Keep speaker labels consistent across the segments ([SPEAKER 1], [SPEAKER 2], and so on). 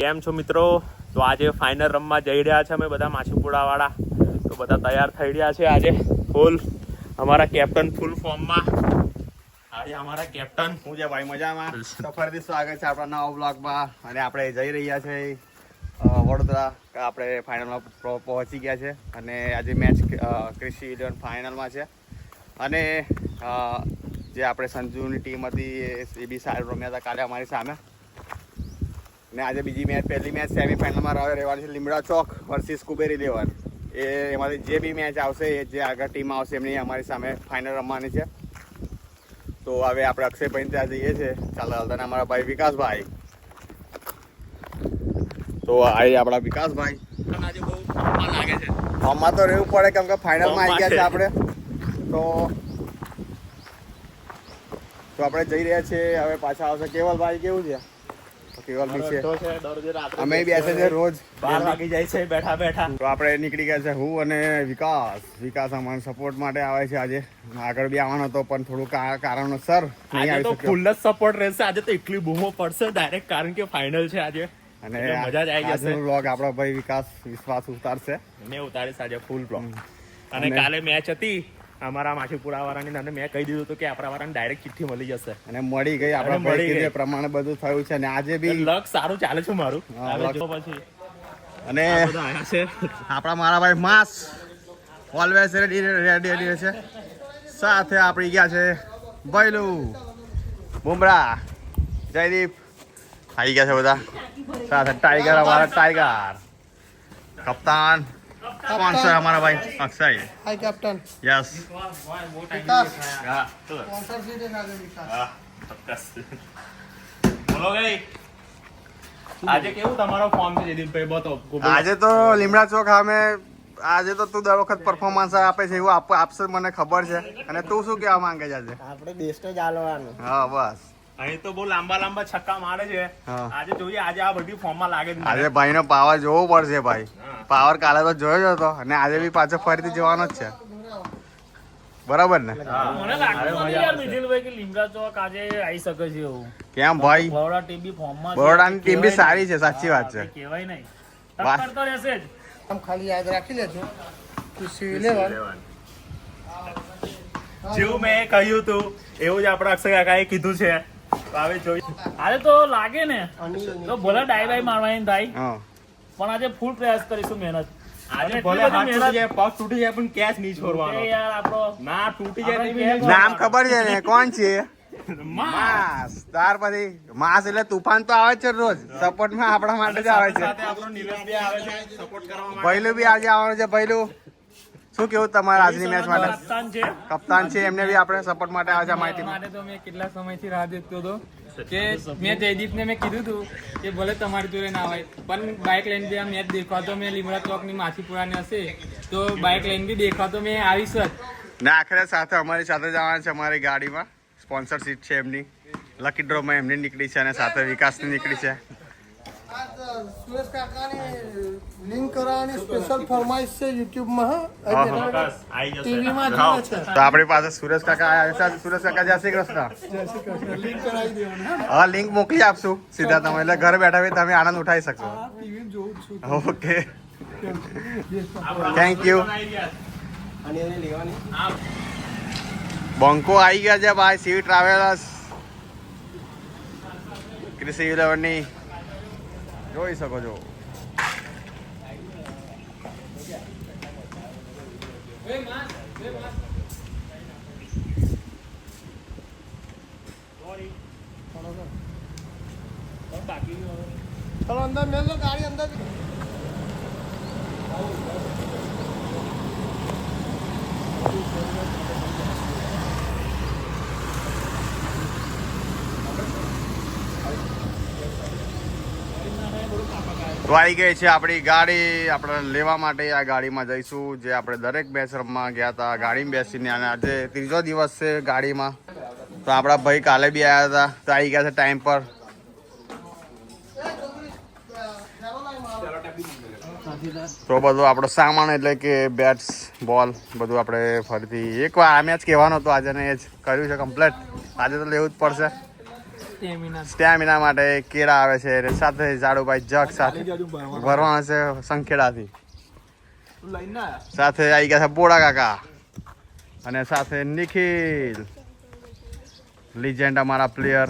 [SPEAKER 1] કેમ છો મિત્રો? તો આજે ફાઇનલ રમવા જઈ રહ્યા છે અમે બધા માછીપુરા વાળા. તો બધા તૈયાર થઈ રહ્યા છે આજે ફૂલ અમારા કેપ્ટન ફૂલ ફોર્મમાં. આજે અમારા કેપ્ટન
[SPEAKER 2] હું છે ભાઈ મજામાં. સફરથી સ્વાગત છે આપણા નવા બ્લોગમાં. અને આપણે જઈ રહ્યા છે વડોદરા. આપણે ફાઇનલમાં પહોંચી ગયા છે અને આજે મેચ ક્રિશી 11 ફાઇનલમાં છે. અને જે આપણે સંજુની ટીમ હતી એ બી સારું રમ્યા હતા કાલે અમારી સામે. ને આજે બીજી મેચ, પહેલી મેચ સેમીફાઇનલમાં રહેવાની છે લીમડા ચોક વર્સિસ કુબેર 11. એમાંથી જે બી મેચ આવશે એ જે આગળ ટીમ આવશે એમની અમારી સામે ફાઇનલ રમવાની છે. તો હવે આપણે અક્ષયભાઈ ત્યાં જઈએ છીએ. ચાલો હલતાના અમારા ભાઈ વિકાસભાઈ. તો આ આપણા વિકાસભાઈ
[SPEAKER 1] આજે બહુ ફોર્મમાં લાગે છે.
[SPEAKER 2] ફોર્મમાં તો રહેવું પડે કેમ કે ફાઇનલમાં આવી ગયા છે આપણે. તો આપણે જઈ રહ્યા છીએ. હવે પાછા આવશે કેવલભાઈ. કેવું છે? કેવલ બી છે. અમે બેસે છે રોજ
[SPEAKER 1] 12 વાગી જાય છે બેઠા બેઠા.
[SPEAKER 2] તો આપણે નીકળી ગયા છે હું અને વિકાસ અમારા સપોર્ટ માટે આવે છે. આજે આગળ બી આવવાનો હતો પણ થોડું કારણોસર નહીં આવી
[SPEAKER 1] તો
[SPEAKER 2] શક્યો.
[SPEAKER 1] ફૂલ જ સપોર્ટ રહેશે આજે. તો એટલી બૂમો પડશે ડાયરેક્ટ, કારણ કે ફાઇનલ છે આજે.
[SPEAKER 2] અને
[SPEAKER 1] મજા જ આવી જશે.
[SPEAKER 2] વ્લોગ આપણો ભાઈ વિકાસ વિશ્વાસ ઉતારશે.
[SPEAKER 1] મેં ઉતારીશ આજે ફૂલ બ્લોગ. અને કાલે મેચ હતી અમારા માછીપુરા વાળાની, અને મેં કહી દીધું હતું કે આપણા વાળાને ડાયરેક્ટ ચિઠ્ઠી મળી જશે
[SPEAKER 2] અને મળી ગઈ. આપણા ભાઈ કીધું પ્રમાણે બધું થયું છે. અને આજે બી
[SPEAKER 1] લક સારું ચાલે છે મારું. પછી
[SPEAKER 2] અને
[SPEAKER 1] આયા છે
[SPEAKER 2] આપણા મારા ભાઈ માસ ઓલવેઝ રેડી છે. સાથે આપણી ગયા છે ભૈલું બુમરા જયદીપ આવી ગયા છે બધા. સાથે ટાઈગર અમારા ટાઈગર કપ્તાન સ્પોન્સર અમારા ભાઈ અક્ષય.
[SPEAKER 3] હાય કેપ્ટન.
[SPEAKER 2] યસ.
[SPEAKER 1] બોલો ગઈ. આજે કેવું તમારો ફોર્મ છે જયદીપભાઈ? બતાવો.
[SPEAKER 2] આજે તો લીમડા ચોક સામે આજે તો તું દર વખત પરફોર્મન્સ આપે છે એવું આપશે મને ખબર છે. અને તું શું કહેવા માંગે છે આજે?
[SPEAKER 3] આપણે દેશને ચાલવાનું.
[SPEAKER 2] હા બસ.
[SPEAKER 1] અહીં તો બહુ લાંબા છક્કા મારે છે. આજે જોઈએ આજે આ બધી ફોર્મમાં લાગે છે.
[SPEAKER 2] આજે ભાઈનો પાવર જોવો પડશે ભાઈ. પાવર કાલે તો જોયો જ હતો અને આજે બી પાછો ફરીથી જોવાનો જ છે. બરાબર ને?
[SPEAKER 4] મને લાગતું નથી યાર મિથિલભાઈ કે લીમડા ચોક આજે આવી શકે છે એવું.
[SPEAKER 2] કેમ ભાઈ?
[SPEAKER 4] બરોડા ટીમ બી ફોર્મમાં છે.
[SPEAKER 2] બરોડાની ટીમ બી સારી છે, સાચી વાત છે.
[SPEAKER 4] કહેવાય નહીં, ટક્કર તો રહેશે જ.
[SPEAKER 3] આમ ખાલી યાદ રાખી લેજો ક્રિશી 11.
[SPEAKER 1] જેવું મેં કહ્યું હતું એવું જ આપણા અક્ષય કાકાએ કીધું છે. હવે જોઈ
[SPEAKER 4] આજે તો લાગે ને તો ભલે ડાઈ બાઈ મારવાની થાય,
[SPEAKER 2] હા.
[SPEAKER 4] પણ આજે ફૂલ પ્રયાસ કરીશું મહેનત.
[SPEAKER 1] આજે
[SPEAKER 4] એટલી
[SPEAKER 1] ભલે
[SPEAKER 4] બધી
[SPEAKER 1] હાથ તૂટી
[SPEAKER 4] મહેનત.
[SPEAKER 1] જાય, પગ તૂટી જાય, પણ કેચ નહીં છોડવાનો.
[SPEAKER 4] એ યાર આપણો
[SPEAKER 1] ના તૂટી જાય
[SPEAKER 4] આપણે
[SPEAKER 1] તો બી
[SPEAKER 2] નામ ખબર છે ને કોણ છે?
[SPEAKER 1] માં.
[SPEAKER 2] માસ. ત્યાર પછી માસ એટલે તુફાન તો આવે છે રોજ. સપોર્ટમાં આપણા માટે જ આવે છે.
[SPEAKER 1] સાથે આપણો નીરજ બી આવે છે સપોર્ટ કરવા માટે.
[SPEAKER 2] ભૈલું બી આજે આવવાનું છે. ભૈલું શું કેવું તમારા આજની મેચ માટે?
[SPEAKER 4] કપ્તાન છે.
[SPEAKER 2] કપ્તાન છે, એમને બી આપણે સપોર્ટ માટે આવે છે અમારી ટીમ.
[SPEAKER 5] માટે તો મેં કેટલા સમયથી રાહ દેખતો હતો કે મેં જયદીપને મેં કીધું હતું કે ભલે તમારી જોડે ના હોય પણ બાઇક લઈને બી આ મેચ દેખવા તો મેં લીમડા ચોકની માછીપુરાને હશે તો બાઇક લઈને બી દેખવા તો મેં આવીશ જ.
[SPEAKER 2] ને આખરે સાથે અમારી સાથે જવાના છે અમારી ગાડીમાં. સ્પોન્સરશીપ છે એમની. લકી ડ્રોમાં એમની નીકળી છે અને સાથે વિકાસની નીકળી છે.
[SPEAKER 3] સુરેશ કાકાની લિંક કરાવવાની સ્પેશિયલ ફરમાઈશ છે યુટ્યુબમાં.
[SPEAKER 1] બસ, આઈ જશે.
[SPEAKER 3] ટીવીમાં જોવે છે.
[SPEAKER 2] તો આપણી પાસે સુરેશ કાકા આવ્યા છે. સુરેશ કાકા જય શ્રી કૃષ્ણ.
[SPEAKER 3] લિંક કરાવી દેવાની.
[SPEAKER 2] હા, લિંક મોકલી આપશું સીધા તમે. એટલે ઘર બેઠા બી તમે આનંદ ઉઠાવી શકશો.
[SPEAKER 3] ટીવી જોઉં છું.
[SPEAKER 2] Okay, thank you. બંકો આવી ગયા છે ભાઈ. સીવી ટ્રાવેલર્સ ક્રિશી 11 ની જોઈ શકો છો.
[SPEAKER 3] ચલો અંદર મેલો ગાડી અંદર.
[SPEAKER 2] તો આવી ગઈ છે આપણી ગાડી. આપણે લેવા માટે આ ગાડીમાં જઈશું. જે આપણે દરેક મેચ રમવા ગયા હતા ગાડીમાં બેસીને. અને આજે ત્રીજો દિવસ છે ગાડીમાં. તો આપણા ભાઈ કાલે બી આવ્યા હતા. તો આવી ગયા છે ટાઈમ પર. તો બધું આપણો સામાન એટલે કે બેટ્સ બોલ બધું આપણે ફરીથી એકવાર આ મેચ કહેવાનો હતો આજે ને એ જ કર્યું છે કમ્પ્લીટ. આજે તો લેવું જ પડશે. સ્ટેમિના માટે કેળા આવે છે અને સાથે જાડુભાઈ જગ સાથે ભરવાના છે સંખેડાથી. સાથે આવી ગયા છે બોડા કાકા અને સાથે નિખિલ લીજેન્ડ અમારા પ્લેયર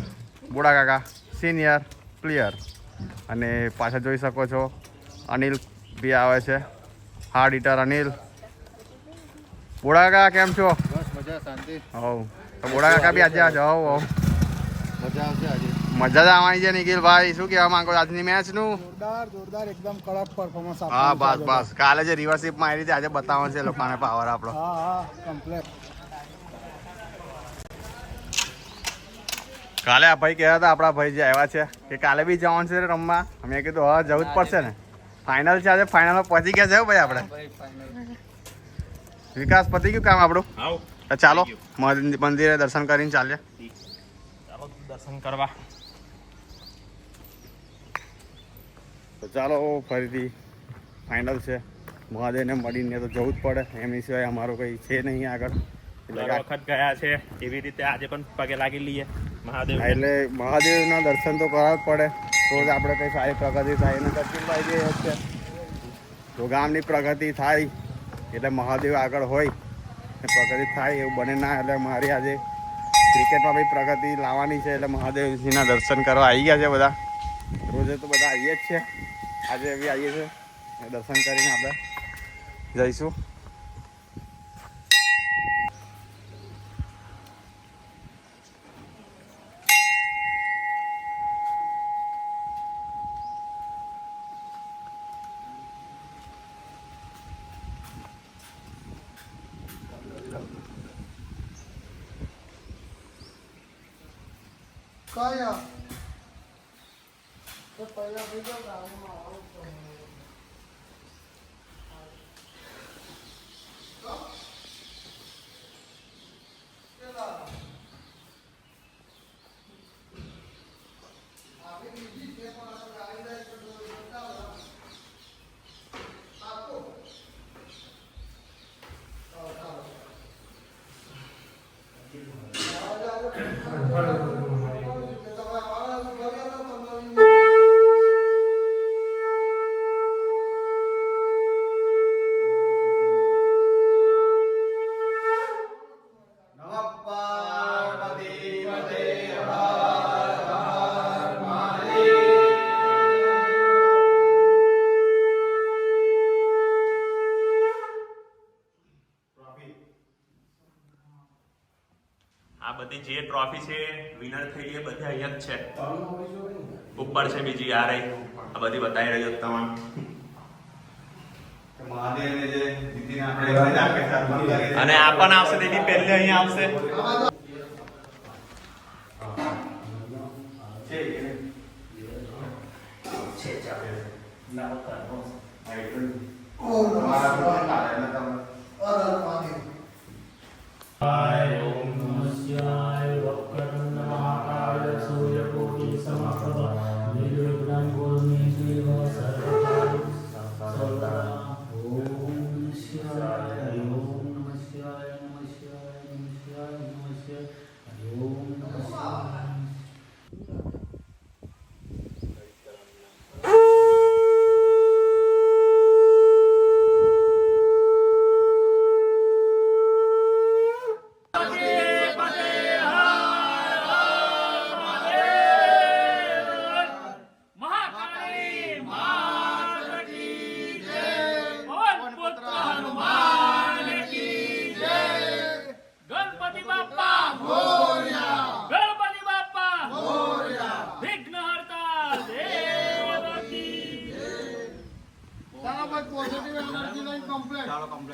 [SPEAKER 2] બોડા કાકા સિનિયર પ્લેયર. અને પાછળ જોઈ શકો છો અનિલ બી આવે છે હાર્ડ હિટર અનિલ. બોડા કાકા કેમ છો?
[SPEAKER 3] મજા શાંતિ
[SPEAKER 2] હવ તો બોડા કાકા બી આજે આજે હવ
[SPEAKER 3] મજા આવશે આજે.
[SPEAKER 2] મજા જ આવવાની છે નિખિલભાઈ. શું કહેવા માંગો આજની મેચનું?
[SPEAKER 3] જોરદાર એકદમ કડક પરફોર્મન્સ
[SPEAKER 2] હા બસ કાલે જે રિવર્સિપ મારી હતી આજે બતાવવાનું છે લોકોને પાવર આપણો.
[SPEAKER 3] હા કમ્પ્લીટ.
[SPEAKER 2] કાલે આ ભાઈ કહેતા હતા આપણા ભાઈ જે આવ્યા છે કે કાલે બી જવાનું છે રમવા. અમે કીધું હા જવું જ પડશે ને. ફાઇનલ છે આજે ફાઇનલમાં પહોંચી ગયા છે હો ભાઈ આપણે. વિકાસ પતી ગયું કામ આપણું. તો ચાલો મંદિરે દર્શન કરીને ચાલીએ.
[SPEAKER 1] ચાલો દર્શન કરવા.
[SPEAKER 2] તો ચાલો ફરીથી ફાઇનલ છે. મહાદેવને મળીને તો જવું જ પડે. એમની સિવાય અમારો કંઈ છે નહીં આગળ.
[SPEAKER 1] દર વખત ગયા છે એવી રીતે આજે પણ પગે લાગી લઈએ મહાદેવ.
[SPEAKER 2] એટલે મહાદેવના દર્શન તો કરવા જ પડે. રોજ આપણે કંઈ સારી પ્રગતિ થાય એને કપિલભાઈ જે છે તો ગામની પ્રગતિ થાય એટલે મહાદેવ આગળ હોય ને પ્રગતિ થાય એવું બને ના. એટલે મારી આજે ક્રિકેટમાં બી પ્રગતિ લાવવાની છે એટલે મહાદેવજીના દર્શન કરવા આવી ગયા છે બધા. રોજે તો બધા આવીએ જ છે. આજે બી આવીએ છીએ દર્શન કરીને આપણે જઈશું.
[SPEAKER 3] કયા તો પહેલા બીજો ગામમાં આવો તો
[SPEAKER 1] આ બધી જે ટ્રોફી છે વિનર થઈ એ બધી અહીંયા જ છે. ઉપર છે બીજી આ રહી. આ બધી બતાવી રહ્યો તમામ.
[SPEAKER 2] મહાદેવને જે જીતીને આપણે
[SPEAKER 1] અને આ પણ આવશે તેની પહેલે અહીંયા આવશે.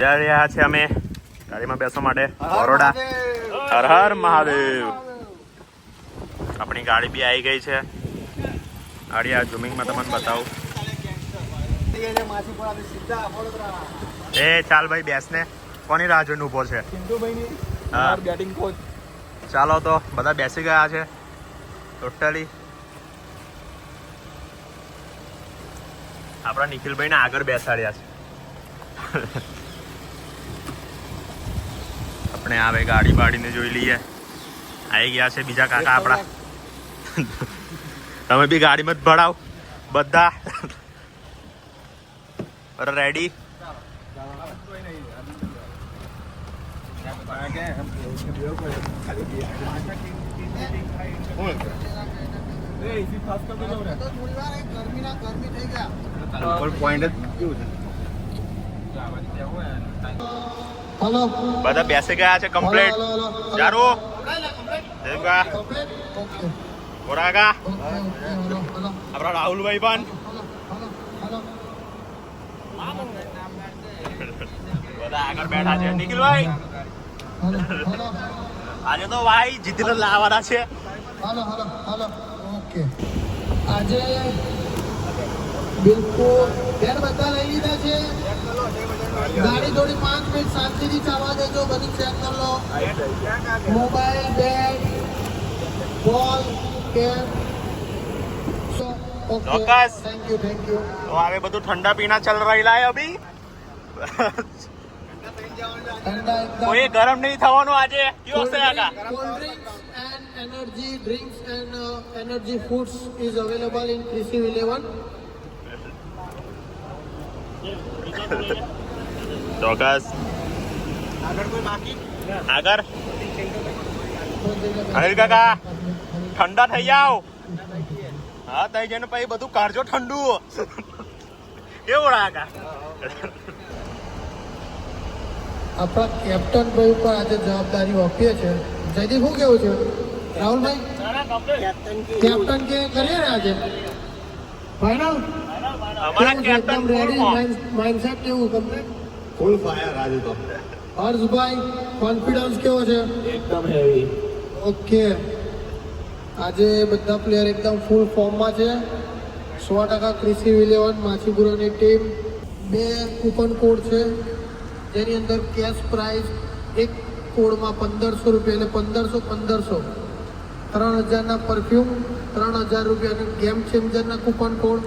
[SPEAKER 1] જઈ રહ્યા છે અમે ગાડીમાં બેસવા માટે બરોડા. હર હર મહાદેવ. આપણી ગાડી બી આવી ગઈ છે. ગાડી આ ઝૂમિંગમાં તમને બતાવું. એ ચાલ ભાઈ બેસ ને. કોની રાહ જોઈને ઊભો છે? હા બેટિંગ કોચ. ચાલો તો બધા બેસી ગયા છે ટોટલી. આપણા નિખિલભાઈ ને આગળ બેસાડ્યા છે. આપણે આવે ગાડી બાડીને જોઈ લઈએ. આવી ગયા છે બીજા કાકા આપણા. તમે બી ગાડીમાં જ ભરાવ બધા રેડી. બધા બેસી ગયા છે કમ્પ્લીટ. ચારો દેવગા ઓરાગા આપણા રાહુલભાઈ પણ બધા આગળ બેઠા છે. નિખિલભાઈ આજે તો ભાઈ જીતીને લાવવાના છે.
[SPEAKER 3] ઓકે આજે બિલકુલ બેન બધા લઈ લીધા છે. ગાડી થોડી 5 મિનિટ શાંતિથી ચાલવા દેજો. બધું ચેક કરી લો. મોબાઈલ, બેગ, બોલ, કેમ.
[SPEAKER 1] ચોક્કસ.
[SPEAKER 3] થેન્ક યુ
[SPEAKER 1] તો હવે બધું ઠંડા પીના ચલ રહેલા है अभी. કોઈ ગરમ નહીં થવાનું આજે. કેવું હશે કાકા?
[SPEAKER 3] Cold drinks and energy drinks and energy foods is available in Krishi 11.
[SPEAKER 1] ચોક્કસ. આગળ અનિલ કાકા ઠંડા થઈ જાઓ. હા થઈ જઈને પછી બધું કાઢજો ઠંડુ. કેવું કાકા?
[SPEAKER 3] આપણા કેપ્ટન ભાઈ ઉપર આજે જવાબદારી આપીએ છે. જયદીપ શું કેવું છે રાહુલભાઈ? કેપ્ટન કે કરીએ ને આજે ફાઇનલ?
[SPEAKER 1] અમારા કેપ્ટન
[SPEAKER 3] રેડી? માઇન્ડસેટ કેવું કમ્પ્લીટ?
[SPEAKER 2] ફૂલ ફાયર આજે તો.
[SPEAKER 3] હર્ષભાઈ કોન્ફિડન્સ કેવો છે? એકદમ હેવી. ઓકે આજે બધા પ્લેયર એકદમ ફૂલ ફોર્મમાં છે. 100% ક્રિશી 11 માછીપુરાની ટીમ. 2 કૂપન કોડ છે જેની અંદર કેશ પ્રાઇઝ એક કોડમાં 1500 રૂપિયા એટલે 1500 3000ના પરફ્યુમ, 3000 રૂપિયાનું ગેમ ચેન્જરના કૂપન કોડ.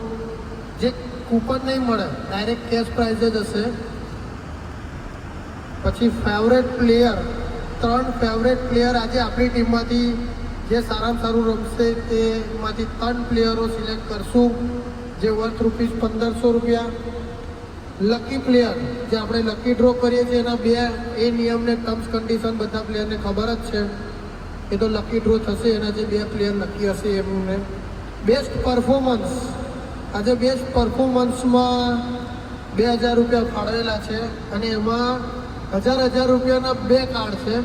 [SPEAKER 3] જે કૂપન નહીં મળે ડાયરેક્ટ કેશ પ્રાઇઝ જ હશે. પછી ફેવરેટ પ્લેયર 3 ફેવરેટ પ્લેયર આજે આપણી ટીમમાંથી જે સારામાં સારું રમશે તેમાંથી 3 પ્લેયરો સિલેક્ટ કરશું જે વર્થ ₹1500 રૂપિયા. લકી પ્લેયર જે આપણે લકી ડ્રો કરીએ છીએ એના 2 એ નિયમને ટર્મ્સ કન્ડિશન બધા પ્લેયરને ખબર જ છે. એ તો લકી ડ્રો થશે એના જે 2 પ્લેયર લકી હશે એમને. બેસ્ટ પરફોર્મન્સ આજે બેસ્ટ પરફોર્મન્સમાં 2000 રૂપિયા ફાળવેલા છે અને એમાં 1000 રૂપિયાના 2 કાર્ડ છે.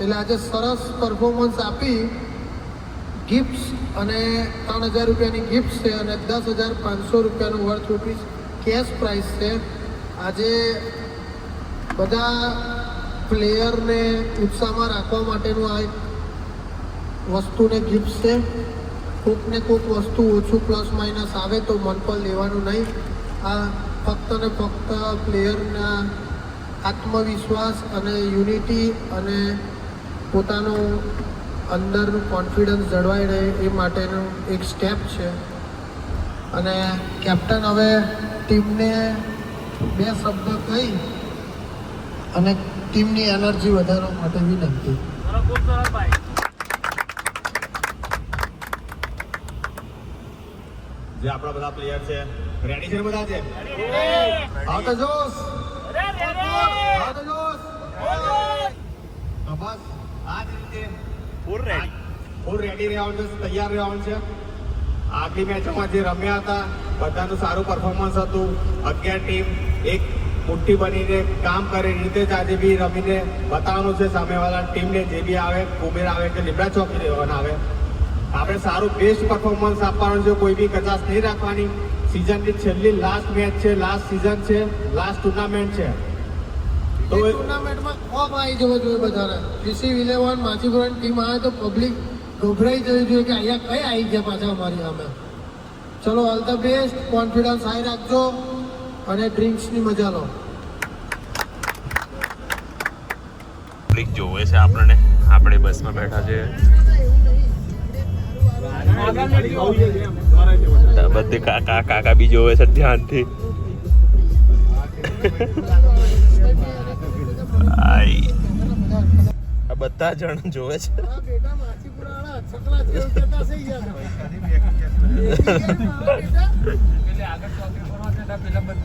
[SPEAKER 3] એટલે આજે સરસ પરફોર્મન્સ આપી ગિફ્ટ્સ અને 3000 રૂપિયાની ગિફ્ટ છે અને 10,500 રૂપિયાનું વર્થ રૂપીસ કેશ પ્રાઇઝ છે. આજે બધા પ્લેયરને ઉત્સાહમાં રાખવા માટેનું આ વસ્તુને ગિફ્ટ છે. કોઈકને કોઈક વસ્તુ ઓછું પ્લસ માઇનસ આવે તો મન પર લેવાનું નહીં. આ ફક્ત ને ફક્ત પ્લેયરના આત્મવિશ્વાસ અને યુનિટી અને પોતાનું અંદરનું કોન્ફિડન્સ જળવાઈ રહે એ માટેનું એક સ્ટેપ છે. અને કેપ્ટન હવે ટીમને 2 શબ્દ કહી અને ટીમની એનર્જી વધારવા માટે વિનંતી.
[SPEAKER 2] જે આપણા બધા પ્લેયર છે રેડી છે બધા છે.
[SPEAKER 3] આવતો જોશ આવતો જોશ.
[SPEAKER 2] તો બસ આ જ રીતે
[SPEAKER 1] ફૂલ રેડી.
[SPEAKER 2] ફૂલ રેડી રહેવાનું છે, તૈયાર રહેવાનું છે. આગલી મેચોમાં જે રમ્યા હતા બધાનું સારું પરફોર્મન્સ હતું. 11 ટીમ એક મુઠ્ઠી બનીને કામ કરે એ રીતે જ આજે બી રમીને બતાવવાનું છે સામેવાળા ટીમને. જે બી આવે કુબેર આવે કે લીમડા ચોકી રહેવાના આવે આપણે સારું બેસ્ટ પરફોર્મન્સ આપવાનું છે. કોઈ બી કચાશ નહીં રાખવાની. સિઝનની છેલ્લી લાસ્ટ મેચ છે, લાસ્ટ સિઝન છે, લાસ્ટ ટુર્નામેન્ટ છે.
[SPEAKER 3] તો ટુર્નામેન્ટમાં ખોફ આવી જવો જોઈએ બધાને. ક્રિશી 11 માછીપુરાની ટીમ આવે તો પબ્લિક ગભરાઈ જવી જોઈએ કે અહીંયા કઈ આવી ગયા પાછા અમારી સામે. ચલો all the best. Confidence high રાખજો અને ડ્રિંક્સની મજા લો.
[SPEAKER 1] પબ્લિક જોવે છે આપણને. આપણે બસમાં બેઠા છે. બધી કાકા બી જોવે છે ધ્યાનથી. આ બધા જણ જોવે છે.
[SPEAKER 3] બેટા માછીપુરા છોકરા છે એવું કહેતા છે યાર.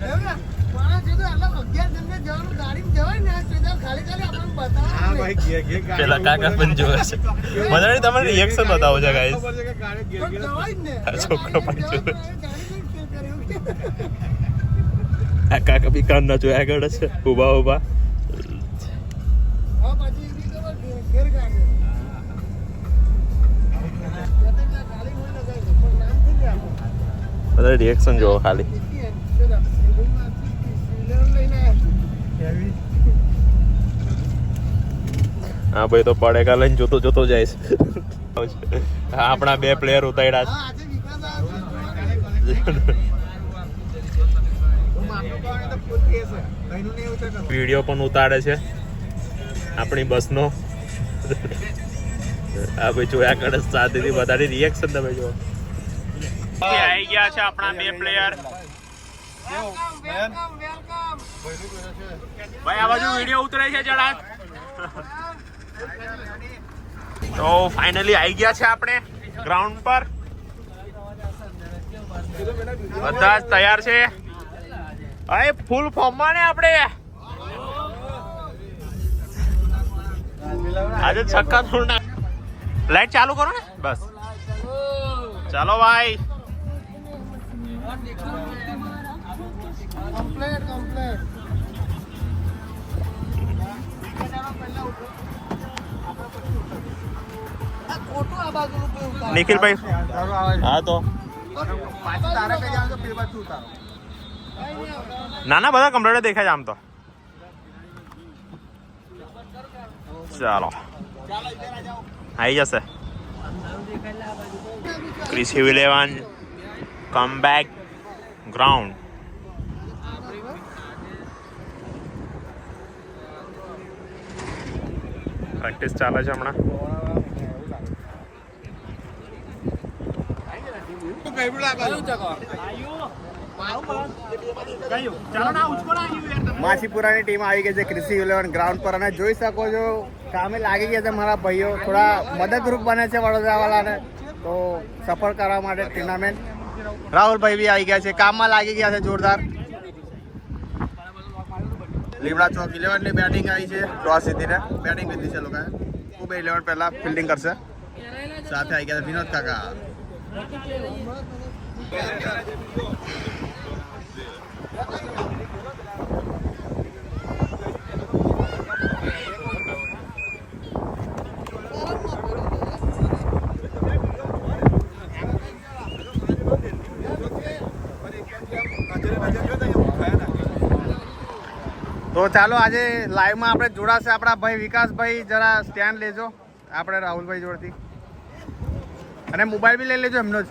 [SPEAKER 3] એવું ને? માણસ છે તો આટલા 11 જણને જવાનું ગાડીમાં જવાય ને તો ખાલી આપણને બતાવે
[SPEAKER 2] હા
[SPEAKER 3] ને.
[SPEAKER 2] ભાઈ ઘેર ઘેર
[SPEAKER 1] પેલા કાકા પણ જોવે છે મને તમારે રિએક્શન બતાવો છે ગાઈસ
[SPEAKER 2] ખબર છે કે ગાડી ઘેર
[SPEAKER 3] પણ
[SPEAKER 2] ઘેર
[SPEAKER 3] જવાય જ ને.
[SPEAKER 1] આ છોકરો પણ
[SPEAKER 3] જવાય
[SPEAKER 1] જોવે.
[SPEAKER 3] પણ ગાડી કઈ ફેર કરે એવું કે.
[SPEAKER 1] આ કાકા બી કાન ના જોયા આગળ છે ઉભા ઉભા
[SPEAKER 3] હા પાછી એવી ખબર ઘેર ગાડી. ગાડી હોય ને ગાડી પણ નામ થઈ જાય.
[SPEAKER 1] બધા રિએક્શન જોવો ખાલી હા ભાઈ તો પડેગા લઈને જોતો જોતો જાય છે હા, આપણા 2 પ્લેયર ઉતાર્યા છે વિડીયો પણ ઉતારે છે આપણી બસનો આ ભાઈ જોયા કરે સાથેથી બધાની રિએક્શન તમે જુઓ આવી ગયા છે આપણા 2 પ્લેયર ભાઈ આ બાજુ વિડીયો ઉતરે છે જરા તો ફાઇનલી આવી ગયા છે આપણે ગ્રાઉન્ડ પર બધા જ તૈયાર છે અરે ફૂલ ફોર્મમાં ને આપણે આજે છક્કા થોડા લાઈટ ચાલુ કરો ને બસ ચાલો ભાઈ
[SPEAKER 3] કમ્પ્લેટ કમ્પ્લેટ
[SPEAKER 1] નિખિલભાઈ હા તો ના ના બધા કમ્પ્લીટ દેખાય છે આમ તો ચાલો આવી જશે Chris 11 come back ground practice ચાલે છે હમણાં
[SPEAKER 2] માછીપુરાની ટીમ આવી ગઈ છે કૃષિ 11 ગ્રાઉન્ડ પર અને જોઈ શકો છો કામે લાગી ગયા છે મારા ભાઈઓ થોડા મદદરૂપ બને છે વડોદરાવાળાને તો સફળ કરવા માટે ટુર્નામેન્ટ રાહુલભાઈ બી આવી ગયા છે કામમાં લાગી ગયા છે જોરદાર લીમડા ચોક 11 ની બેટિંગ આવી છે ટોસ જીતીને બેટિંગ લીધી છે લોકોએ ખૂબ 11 પહેલા ફિલ્ડિંગ કરશે સાથે આવી ગયા છે વિનોદ કાકા તો ચાલો આજે લાઈવમાં આપણે જોડાશે આપણા ભાઈ વિકાસભાઈ જરા સ્ટેન્ડ લેજો આપણે રાહુલભાઈ જોડથી અને મોબાઈલ બી લઈ લેજો એમનો જ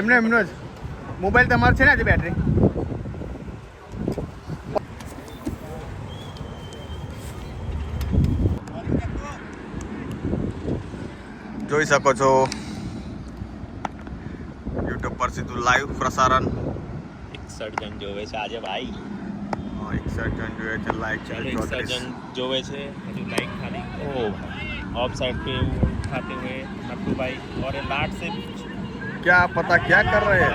[SPEAKER 2] એમનો જ મોબાઈલ તમારો છે ને આજે બેટરી જોઈ શકો છો યુટ્યુબ પર સીધું લાઈવ પ્રસારણ
[SPEAKER 1] 61 જણ જોવે છે આજે ભાઈ
[SPEAKER 2] 61 જણ જોઈએ છે લાઈક
[SPEAKER 1] 61 जन जोवे छे हजू लाइक खाली ओ ऑफ साइड पे उठाते हुए नट्टू भाई और ये लाट से
[SPEAKER 2] क्या पता क्या कर रहे हैं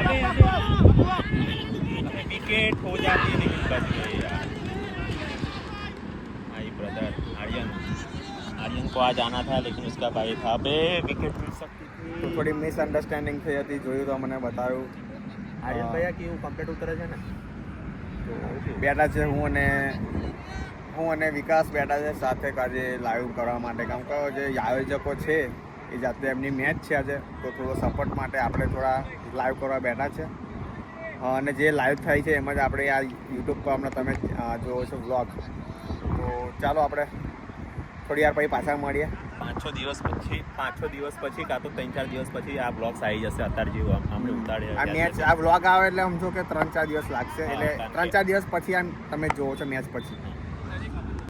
[SPEAKER 1] विकेट हो जाती है लेकिन बच गए यार भाई ब्रदर आर्यन को आज आना था लेकिन उसका भाई था अबे विकेट मिल सकती थी
[SPEAKER 2] થોડી મિસઅન્ડરસ્ટેન્ડિંગ થઈ હતી જોયું તો મને બતાવ્યું
[SPEAKER 1] आर्यन भैया की कम्प्लीट उतरे છે ને
[SPEAKER 2] બેઠા છે હું અને વિકાસ બેઠા છે સાથે આજે લાઈવ કરવા માટે કામ કે જે આયોજકો છે એ જાતે એમની મેચ છે આજે તો થોડો સપોર્ટ માટે આપણે થોડા લાઈવ કરવા બેઠા છે અને જે લાઈવ થાય છે એમાં જ આપણે આ યુટ્યુબ પર હમણાં તમે જોવો છો વ્લોગ તો ચાલો આપણે થોડી વાર પછી પાછા મળીએ
[SPEAKER 1] 5-6 દિવસ પછી કાં તો 3-4 દિવસ પછી આ બ્લોગ્સ આવી જશે અત્યારે જેવું આપણે ઉતારીએ
[SPEAKER 2] આ મેચ આ વ્લોગ આવે એટલે સમજો કે 3-4 દિવસ લાગશે એટલે 3-4 દિવસ પછી આમ તમે જોવો છો મેચ પછી